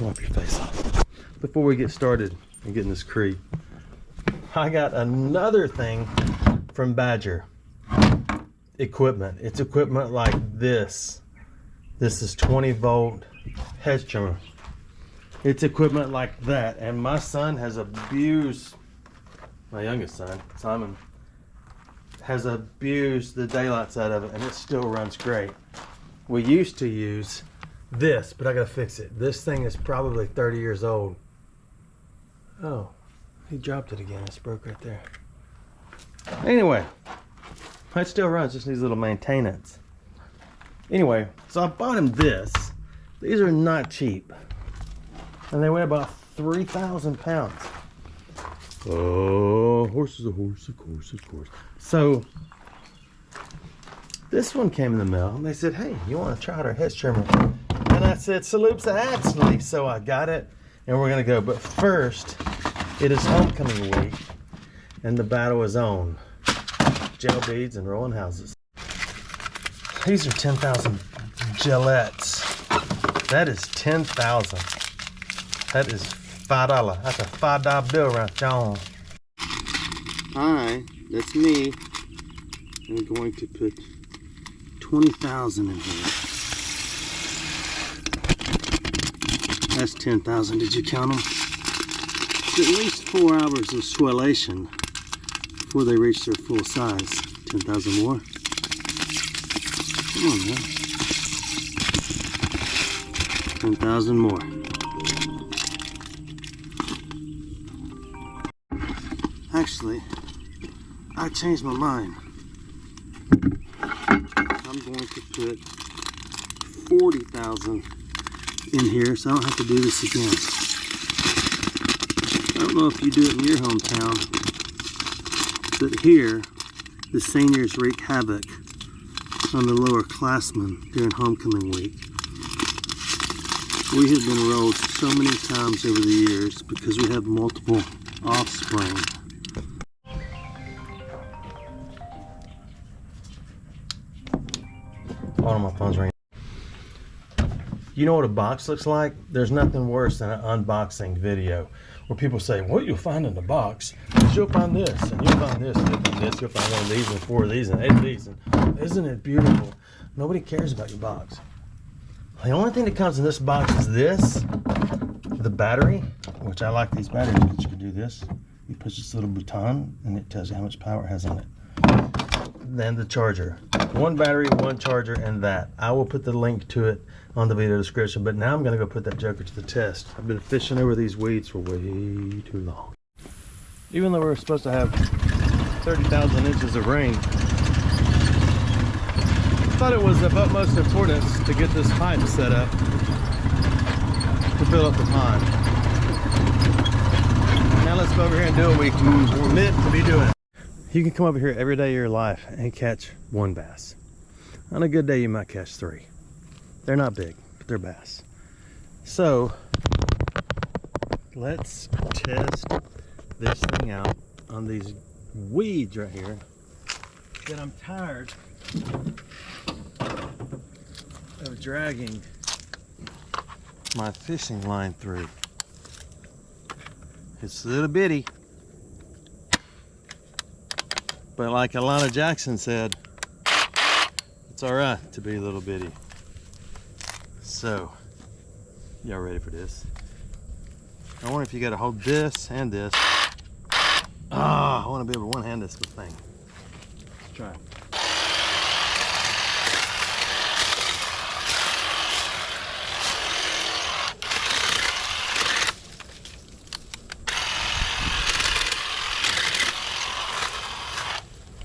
Wipe your face off. Before we get started and get in this creek, I got another thing from Badger. Equipment. It's equipment like this. This is 20-volt hedge trimmer. It's equipment like that, and my son has abused, my youngest son, Simon, has abused the daylights out of it, and it still runs great. We used to use this, but I gotta fix it. This thing is probably 30 years old. Oh, he dropped it again. It's broke right there. Anyway, it still runs, just needs a little maintenance. Anyway, so I bought him this. These are not cheap. And they weigh about 3,000 pounds. Oh, horse is a horse, of course, of course. So, this one came in the mail, and they said, hey, you want to try out our hedge trimmer? And I said, salutes actually. So I got it, and we're going to go. But first, it is homecoming week, and the battle is on. Gel beads and rolling houses. These are 10,000 gillettes. That is 10,000. That is $5. That's a $5 bill right there. Hi, that's me. I'm going to put 20,000 in here. That's 10,000. Did you count them? It's at least 4 hours of swellation before they reach their full size. 10,000 more. Come on, man. 10,000 more. Actually, I changed my mind. I'm going to put 40,000 in here, so I don't have to do this again. I don't know if you do it in your hometown, but here, the seniors wreak havoc on the lower classmen during homecoming week. We have been rolled so many times over the years because we have multiple offspring. One of my phone's ringing. You know what a box looks like? There's nothing worse than an unboxing video where people say, what you'll find in the box is you'll find this, and you'll find this, and you'll find this, you'll find one of these, and 4 of these, and 8 of these. And isn't it beautiful? Nobody cares about your box. The only thing that comes in this box is this, the battery, which I like these batteries because you can do this. You push this little button, and it tells you how much power it has on it. Then the charger. 1 battery, 1 charger, and that. I will put the link to it on the video description, but now I'm going to go put that joker to the test. I've been fishing over these weeds for way too long. Even though we're supposed to have 30,000 inches of rain, I thought it was of utmost importance to get this pipe set up to fill up the pond. Now let's go over here and do what we're meant to be doing. You can come over here every day of your life and catch 1 bass. On a good day, you might catch 3. They're not big, but they're bass. So, let's test this thing out on these weeds right here that I'm tired of dragging my fishing line through. It's a little bitty. But like Alana Jackson said, it's all right to be a little bitty. So, y'all ready for this? I wonder if you got to hold this and this. I want to be able to one-hand this thing. Let's try it.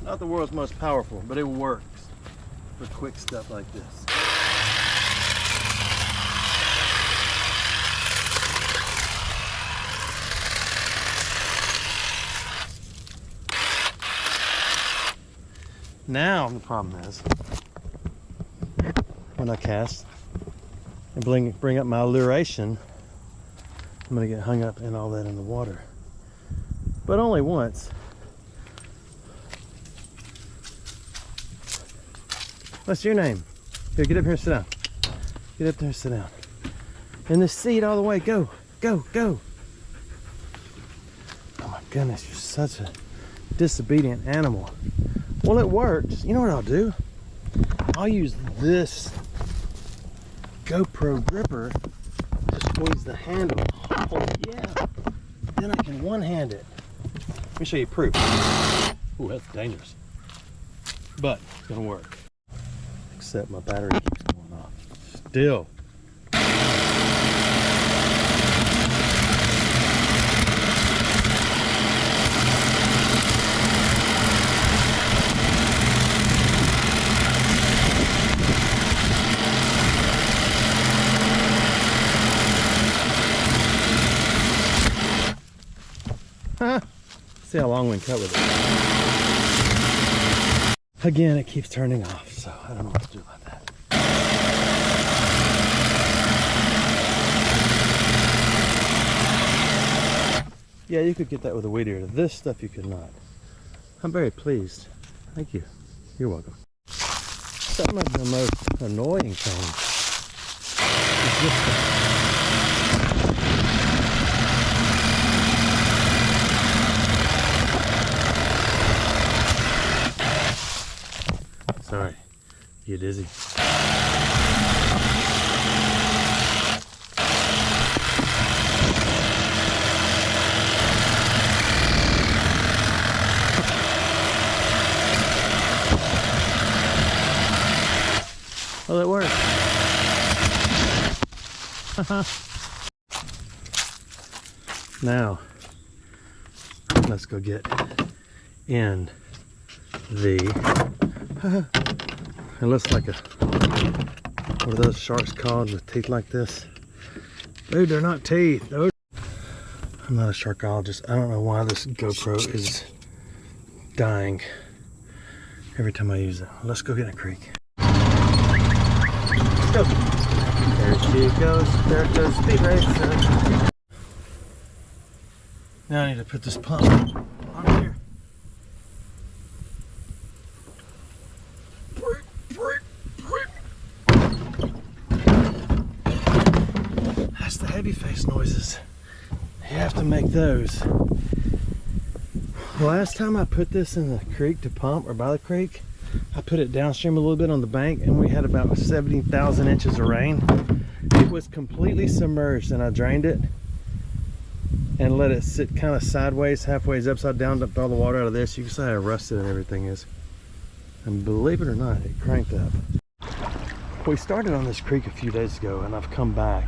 Not the world's most powerful, but it works for quick stuff like this. Now the problem is when I cast and bring up my luration, I'm gonna get hung up in all that in the water, but only once. What's your name? Here, get up here and sit down. Get up there and sit down. In the seat all the way. Go, go, go. Oh my goodness, you're such a disobedient animal. Well, it works. You know what I'll do? I'll use this GoPro gripper to squeeze the handle. Oh yeah. Then I can one-hand it. Let me show you proof. Ooh, that's dangerous. But it's gonna work. Except my battery keeps going off. Still. See how long we can cut with it. Again, it keeps turning off, so I don't know what to do about that. Yeah, you could get that with a weed eater. This stuff you could not. I'm very pleased. Thank you. You're welcome. Some of the most annoying things is this stuff. Sorry, you dizzy? Well, it worked. Now, let's go get in the it looks like what are those sharks called with teeth like this? Dude, they're not teeth. Those... I'm not a sharkologist. I don't know why this GoPro is dying every time I use it. Let's go get in a creek. Let's go. There she goes. There it goes. Speed race. Now I need to put this pump on here. That's the heavy face noises. You have to make those. Last time I put this in the creek to pump, or by the creek, I put it downstream a little bit on the bank, and we had about 70,000 inches of rain. It was completely submerged, and I drained it and let it sit kind of sideways, halfway upside down, dumped all the water out of this. You can see how rusted and everything is. And believe it or not, it cranked up. We started on this creek a few days ago, and I've come back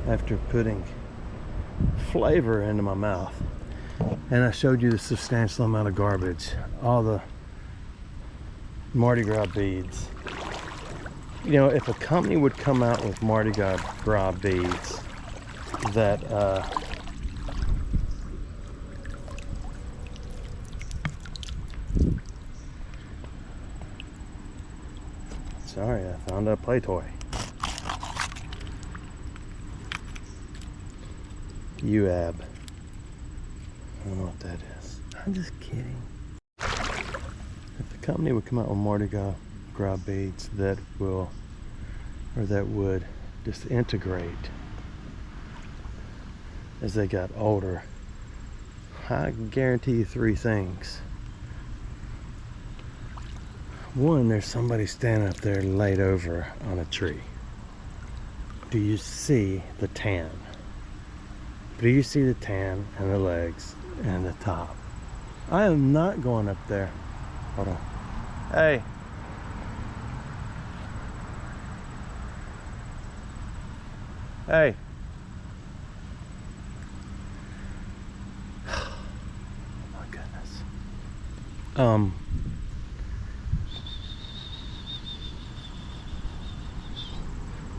after putting flavor into my mouth, and I showed you the substantial amount of garbage, all the Mardi Gras beads. You know, if a company would come out with Mardi Gras beads that sorry, I found a play toy. UAB. I don't know what that is. I'm just kidding. If the company would come out with Mardi Gras beads that will, or that would disintegrate as they got older, I guarantee you three things. One, there's somebody standing up there laid over on a tree. Do you see the tan? Do you see the tan and the legs and the top? I am not going up there. Hold on. Hey. Hey. Oh my goodness.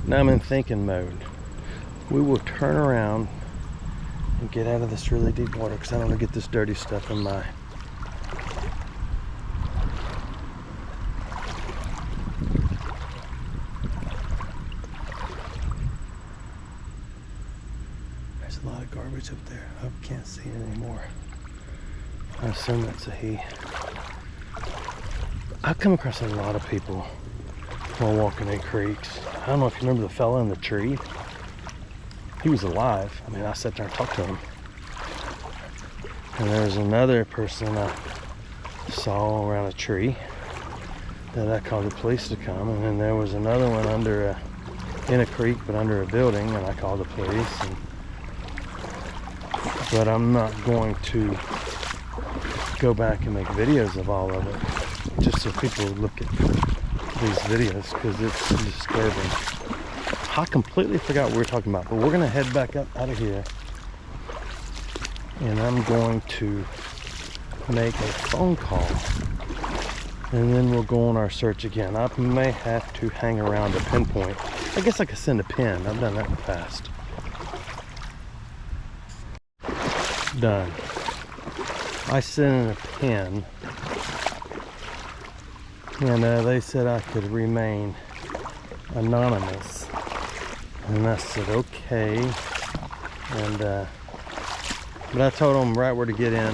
Now I'm in thinking mode. We will turn around and get out of this really deep water because I don't want to get this dirty stuff in my there's a lot of garbage up there. I can't see it anymore. I assume that's a he. I've come across a lot of people while walking in creeks I don't know if you remember the fella in the tree. He was alive. I mean, I sat there and talked to him. And there's another person I saw around a tree that I called the police to come. And then there was another one in a creek, but under a building, and I called the police. But I'm not going to go back and make videos of all of it, just so people look at these videos, because it's disturbing. I completely forgot what we were talking about, but we're gonna head back up out of here, and I'm going to make a phone call, and then we'll go on our search again. I may have to hang around a pinpoint. I guess I could send a pin. I've done that in the past. Done. I sent in a pin, and they said I could remain anonymous, and I said okay. And but I told them right where to get in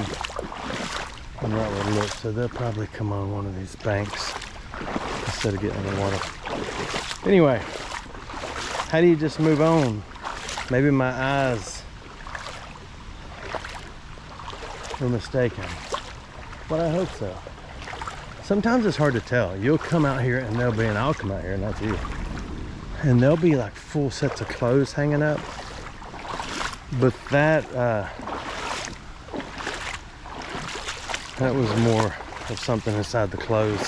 and right where to look, so they'll probably come on one of these banks instead of getting in the water. Anyway, how do you just move on? Maybe my eyes were mistaken, but I hope so. Sometimes it's hard to tell. You'll come out here and there'll be, and I'll come out here and that's you, and there'll be like full sets of clothes hanging up, but that was more of something inside the clothes.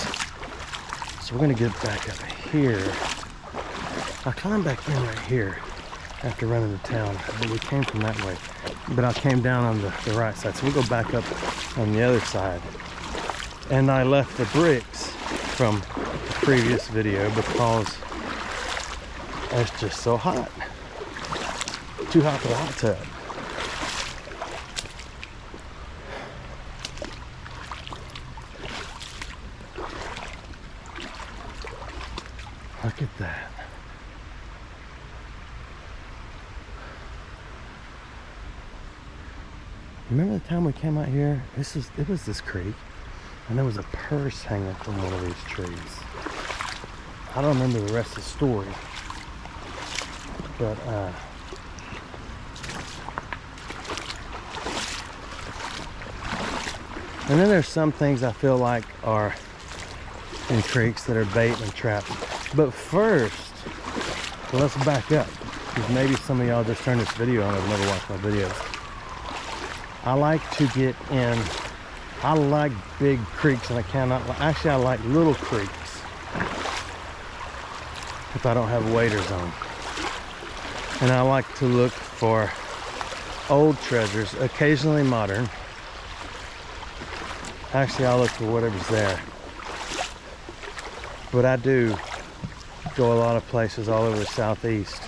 So we're gonna get back up here. I climbed back in right here after running to town, but we came from that way. But I came down on the right side, so we'll go back up on the other side. And I left the bricks from the previous video because it's just so hot. Too hot for the hot tub. Look at that. Remember the time we came out here? It was this creek, and there was a purse hanging from one of these trees. I don't remember the rest of the story, but and then there's some things I feel like are in creeks that are bait and trap. But first, let's back up, because maybe some of y'all just turned this video on and have never watched my videos. I like to get in. I like big creeks, and actually I like little creeks if I don't have waders on. And I like to look for old treasures, occasionally modern. Actually, I'll look for whatever's there. But I do go a lot of places all over the southeast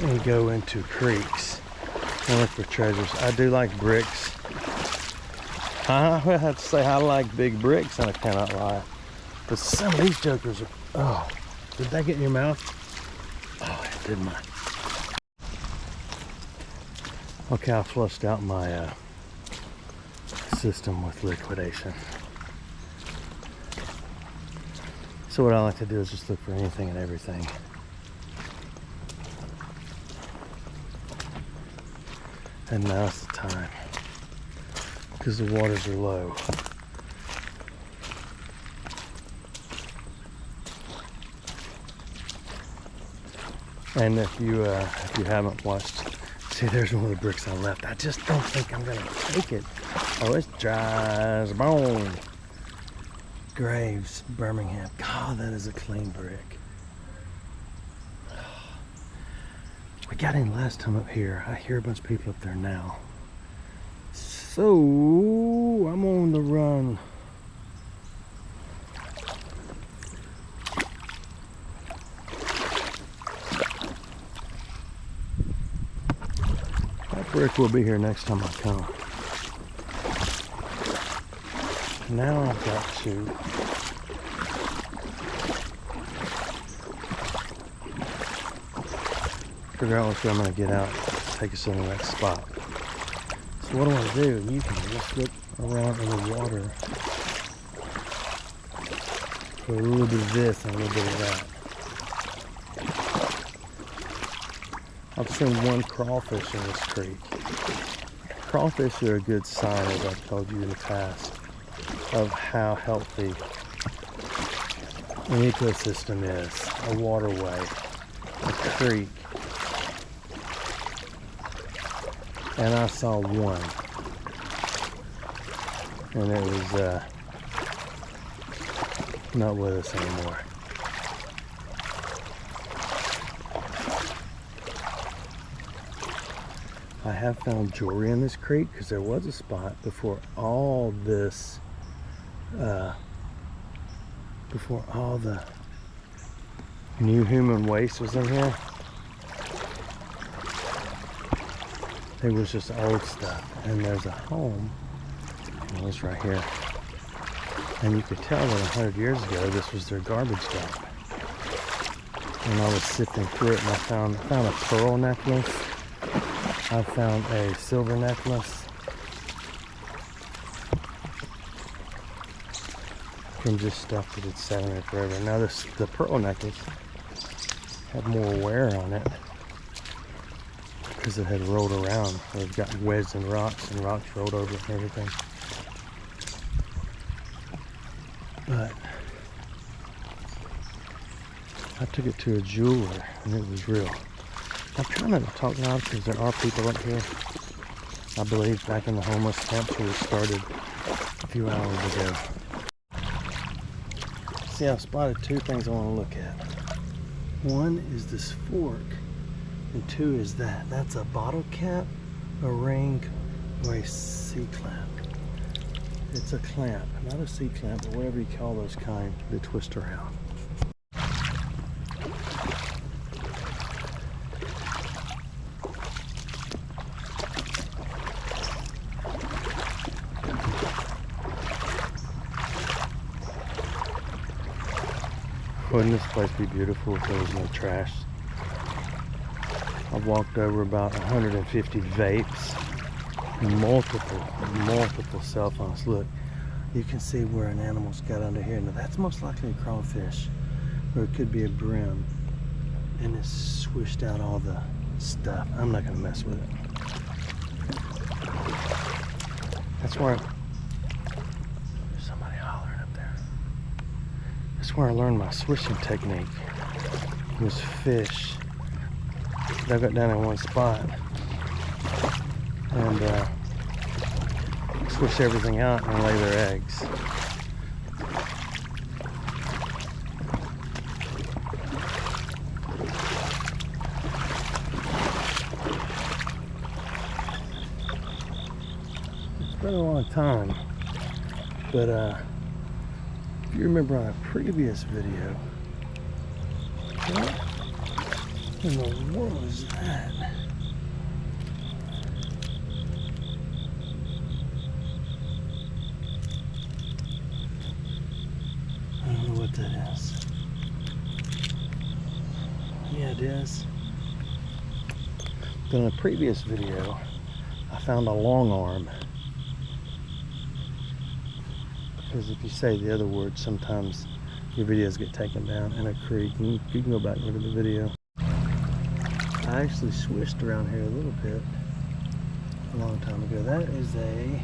and go into creeks and look for treasures. I do like bricks. I would have to say I like big bricks, and I cannot lie. But some of these jokers are, oh, did that get in your mouth? Oh, it did mine. Okay, I flushed out my system with liquidation. So what I like to do is just look for anything and everything. And now's the time, because the waters are low. And if you haven't watched, see, there's one of the bricks I left. I just don't think I'm gonna take it. Oh, it's dry as a bone. Graves, Birmingham. God, that is a clean brick. We got in last time up here. I hear a bunch of people up there now. So I'm on the run. That brick will be here next time I come. Now I've got to figure out which way I'm going to get out, take us to the next spot. So what do I do? You can just look around in the water So a little bit of this and a little bit of that. I've seen one crawfish in this creek. Crawfish are a good sign, as I've told you in the past, of how healthy an ecosystem is, a waterway, a creek. And I saw one, and it was not with us anymore. I have found jewelry in this creek because there was a spot before all this, before all the new human waste was in here. It was just old stuff, and there's a home. It was right here, and you could tell that 100 years ago this was their garbage dump. And I was sifting through it, and I found a pearl necklace. I found a silver necklace from just stuff that had sat in there forever. Now the pearl necklace had more wear on it because it had rolled around. It got wedged in rocks, and rocks rolled over it and everything. But I took it to a jeweler, and it was real. I'm trying not to talk loud because there are people up here. I believe back in the homeless camps where we started a few hours ago. See, I've spotted two things I want to look at. One is this fork, and two is that. That's a bottle cap, a ring, or a C-clamp. It's a clamp, not a C-clamp, but whatever you call those kind that twist around. Wouldn't this place be beautiful if there was no trash? I've walked over about 150 vapes, multiple cell phones. Look, you can see where an animal's got under here. Now that's most likely a crawfish, or it could be a brim, and it's swished out all the stuff. I'm not gonna mess with it. That's where there's somebody hollering up there. That's where I learned my swishing technique. It was fish. I got down in one spot and swish everything out and lay their eggs. It's been a long time, but if you remember on a previous video, what in the world is that? I don't know what that is. Yeah, it is. But in a previous video, I found a long arm. Because if you say the other word, sometimes your videos get taken down in a creek. And you can go back and look at the video. I actually swished around here a little bit a long time ago. That is a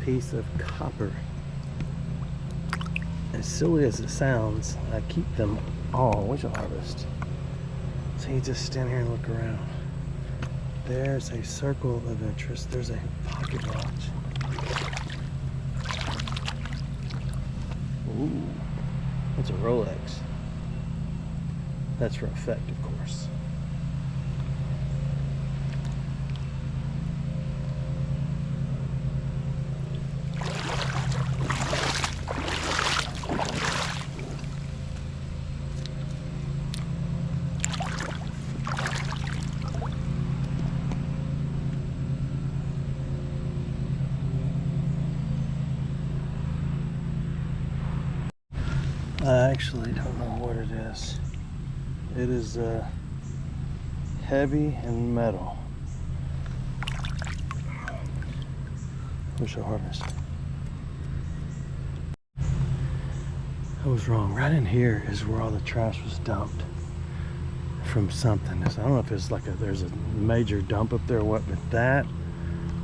piece of copper. As silly as it sounds, I keep them all. Where's your harvest? So you just stand here and look around. There's a circle of interest. There's a pocket watch. Ooh, that's a Rolex. That's for effect, of course. I actually don't know what it is. It is heavy and metal. Where's your harvest? I was wrong. Right in here is where all the trash was dumped from something. So I don't know if it's like there's a major dump up there or what, but that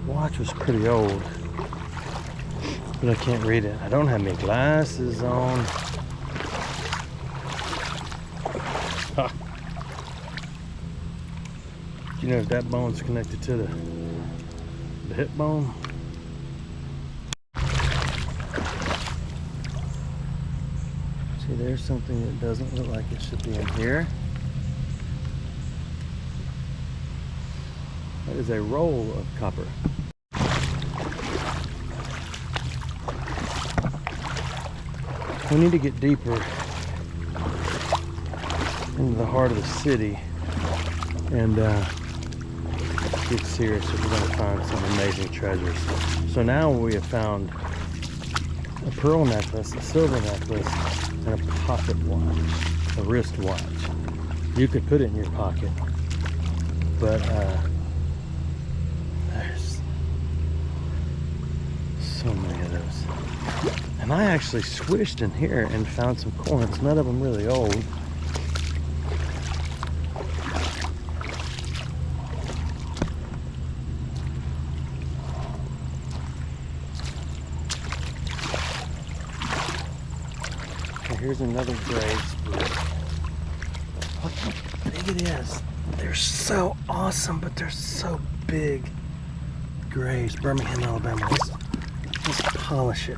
watch was pretty old. But I can't read it. I don't have any glasses on. Huh. You know if that bone's connected to the hip bone? See, there's something that doesn't look like it should be in here. That is a roll of copper. We need to get deeper into the heart of the city and get serious if we're going to find some amazing treasures. So now we have found a pearl necklace, a silver necklace, and a pocket watch, a wrist watch. You could put it in your pocket, but there's so many of those. And I actually swished in here and found some coins, none of them really old. Here's another grave split. Look how big it is. They're so awesome, but they're so big. Graves, Birmingham, Alabama. Let's polish it.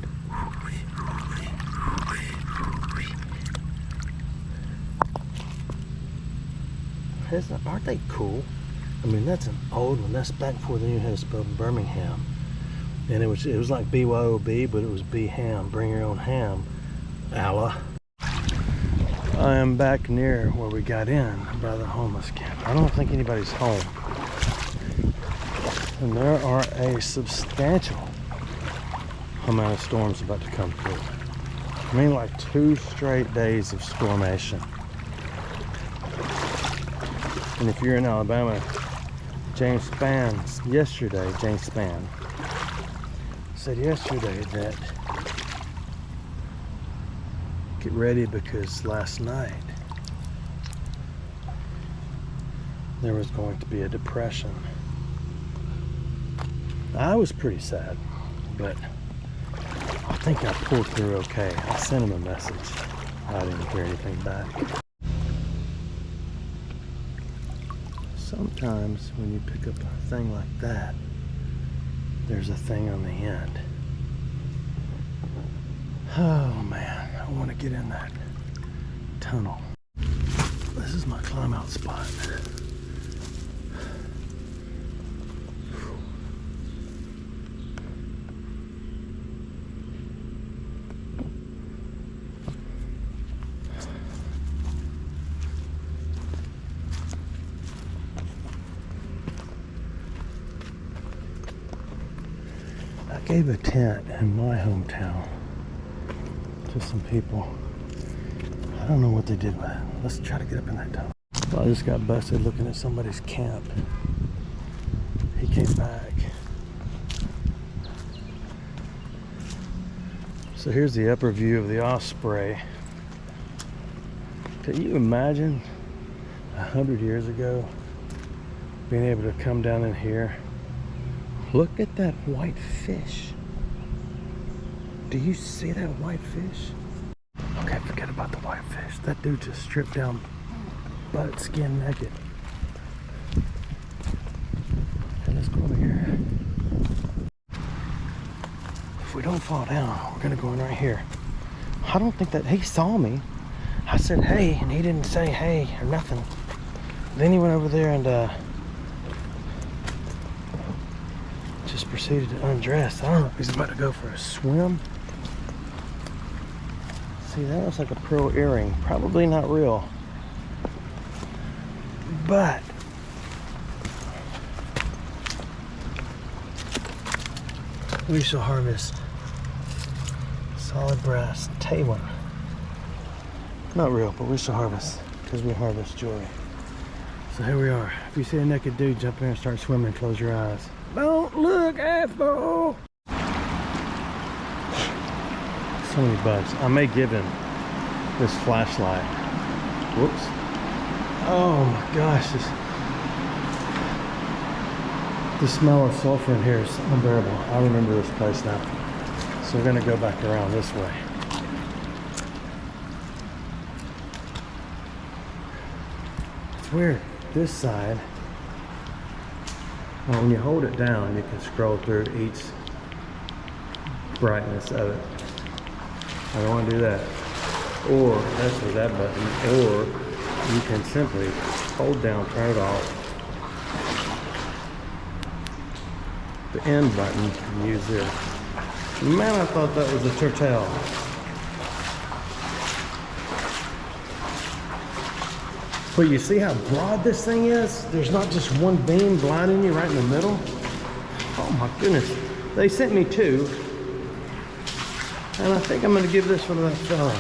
Aren't they cool? I mean, that's an old one. That's back before they knew how to spell Birmingham. And it was like BYOB, but it was B ham. Bring your own ham, Allah. I am back near where we got in by the homeless camp. I don't think anybody's home. And there are a substantial amount of storms about to come through. I mean, like 2 straight days of stormation. And if you're in Alabama, James Spann said yesterday that get ready because last night there was going to be a depression. I was pretty sad, but I think I pulled through okay. I sent him a message. I didn't hear anything back. Sometimes when you pick up a thing like that, there's a thing on the end. Oh man, I want to get in that tunnel. This is my climb out spot. I gave a tent in my hometown to some people. I don't know what they did with it. Let's try to get up in that tunnel. Well, I just got busted looking at somebody's camp. He came back. So here's the upper view of the Osprey. Can you imagine 100 years ago being able to come down in here? Look at that white fish. Do you see that white fish? Okay, forget about the white fish. That dude just stripped down butt skin naked. Okay, let's go over here. If we don't fall down, we're gonna go in right here. I don't think that he saw me. I said hey, and he didn't say hey or nothing. Then he went over there and just proceeded to undress. I don't know if he's about to go for a swim. See, that looks like a pearl earring. Probably not real. But we shall harvest solid brass Taiwan. Not real, but we shall harvest because we harvest jewelry. So here we are. If you see a naked dude jump in and start swimming, close your eyes. Don't look, asshole! So many bugs. I may give him this flashlight. Whoops. Oh my gosh, the smell of sulfur in here is unbearable. I remember this place now. So we're gonna go back around this way. It's weird. This side, well, when you hold it down, you can scroll through each brightness of it. I don't want to do that. Or that's with that button. Or you can simply hold down, turn it off. The end button, you can use this. Man, I thought that was a turtle. But you see how broad this thing is? There's not just one beam blinding you right in the middle. Oh my goodness. They sent me two. And I think I'm gonna give this one to that fella.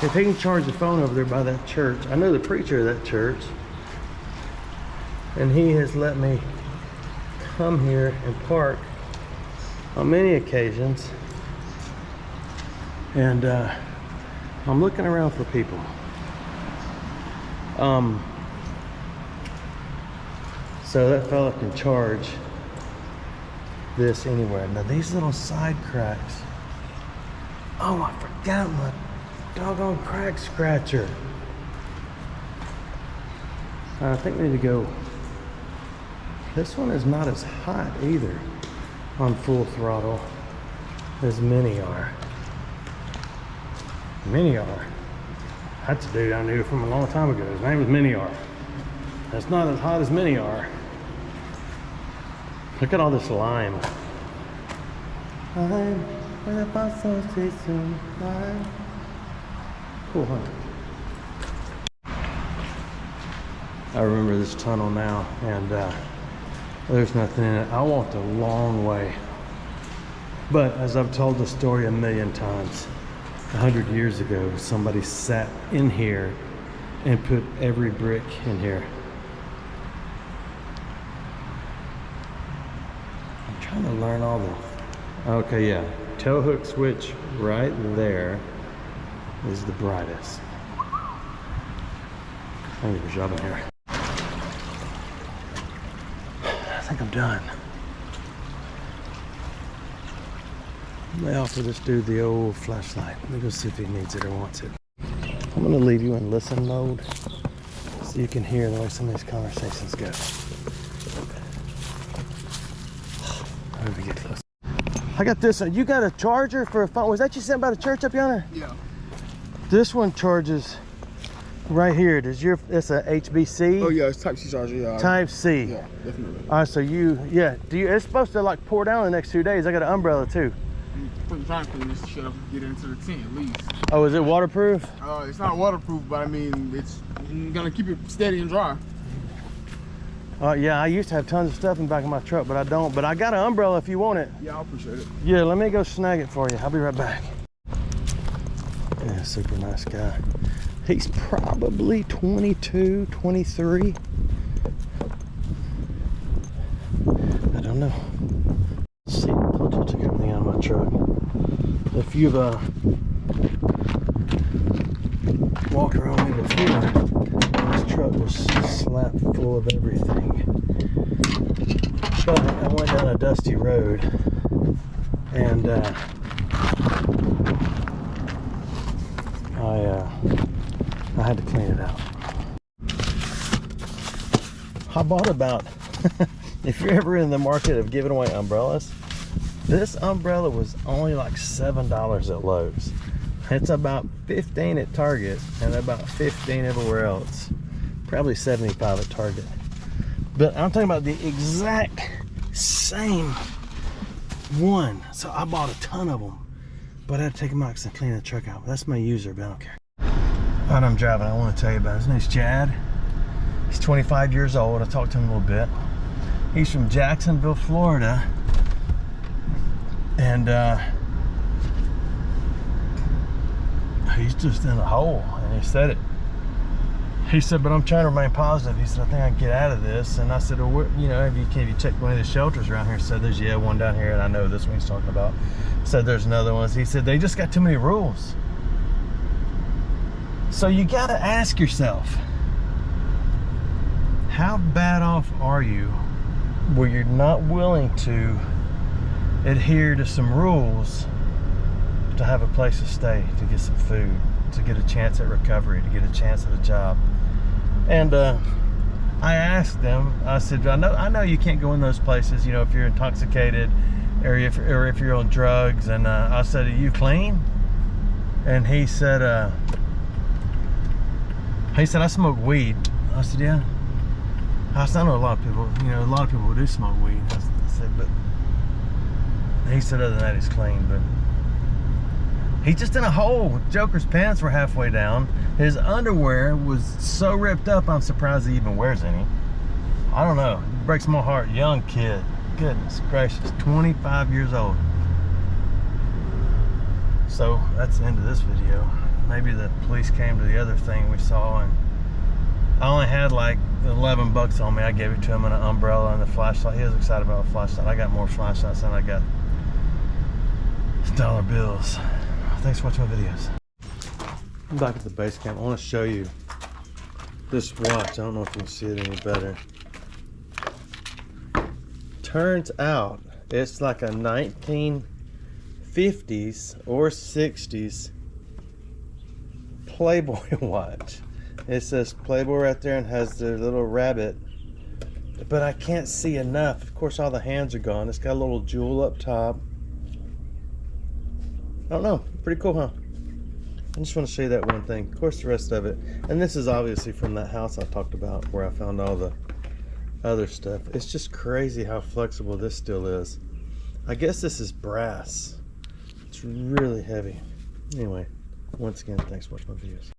If he can charge the phone over there by that church. I know the preacher of that church. And he has let me come here and park on many occasions. And I'm looking around for people. So that fella can charge this anywhere. Now these little side cracks. Oh, I forgot my doggone crack scratcher. I think we need to go. This one is not as hot either on full throttle as many are. Many are. That's a dude I knew from a long time ago. His name was Miniar. That's not as hot as many are. Look at all this lime. Cool, huh? I remember this tunnel now, and there's nothing in it. I walked a long way. But as I've told the story a million times, 100 years ago, somebody sat in here and put every brick in here. I'm trying to learn all the... Okay, yeah. Tow hook switch right there is the brightest. I need a job in here. I think I'm done. I may offer this dude the old flashlight. Let me go see if he needs it or wants it. I'm gonna leave you in listen mode so you can hear the way some of these conversations go. Let me get close. I got this one. You got a charger for a phone? Was that you sent by the church up yonder? Yeah. This one charges right here. Does your, it's a HBC? Oh yeah, it's Type C charger, yeah. Type C. Yeah, definitely. All right, so you, yeah. Do you, it's supposed to like pour down the next 2 days. I got an umbrella too. I'm trying to clean this shit up and get into the tent at least. Oh, is it waterproof? It's not waterproof, but I mean, it's gonna keep it steady and dry. Yeah, I used to have tons of stuff in the back of my truck, but I don't. But I got an umbrella if you want it. Yeah, I appreciate it. Yeah, let me go snag it for you. I'll be right back. Yeah, super nice guy. He's probably 22, 23. I don't know. Let's see, I told you I took everything out of my truck. If you've walked around me before, this truck was slapped full of everything. But I went down a dusty road and I had to clean it out. I bought about, if you're ever in the market of giving away umbrellas, this umbrella was only like $7 at Lowe's. It's about 15 at Target and about 15 everywhere else. Probably 75 at Target. But I'm talking about the exact same one. So I bought a ton of them. But I had to take them out and clean the truck out. That's my user, but I don't care. Right, I'm driving. I want to tell you about it. His name's Chad. He's 25 years old. I talked to him a little bit. He's from Jacksonville, Florida. And he's just in a hole. And he said it. He said, but I'm trying to remain positive. He said, I think I can get out of this. And I said, well, you know, have you checked one of the shelters around here? He said, there's, yeah, one down here. And I know this one he's talking about. He said, there's another one. He said, they just got too many rules. So you got to ask yourself, how bad off are you where you're not willing to adhere to some rules to have a place to stay, to get some food, to get a chance at recovery, to get a chance at a job? And I asked them, I said, I know you can't go in those places, you know, if you're intoxicated or if you're on drugs. And I said, are you clean? And he said, I smoke weed. I said, yeah. I said, I know a lot of people, you know, a lot of people do smoke weed. I said, but he said, other than that, he's clean. But he's just in a hole. Joker's pants were halfway down. His underwear was so ripped up, I'm surprised he even wears any. I don't know. It breaks my heart. Young kid. Goodness gracious. 25 years old. So that's the end of this video. Maybe the police came to the other thing we saw, and I only had like $11 on me. I gave it to him in an umbrella and the flashlight. He was excited about a flashlight. I got more flashlights than I got dollar bills. Thanks for watching my videos. I'm back at the base camp. I want to show you this watch. I don't know if you can see it any better. Turns out it's like a 1950s or 60s Playboy watch. It says Playboy right there and has the little rabbit, but I can't see enough. Of course, all the hands are gone. It's got a little jewel up top. I don't know. Pretty cool, huh? I just want to show you that one thing. Of course, the rest of it. And this is obviously from that house I talked about where I found all the other stuff. It's just crazy how flexible this still is. I guess this is brass. It's really heavy. Anyway, once again, thanks for watching my videos.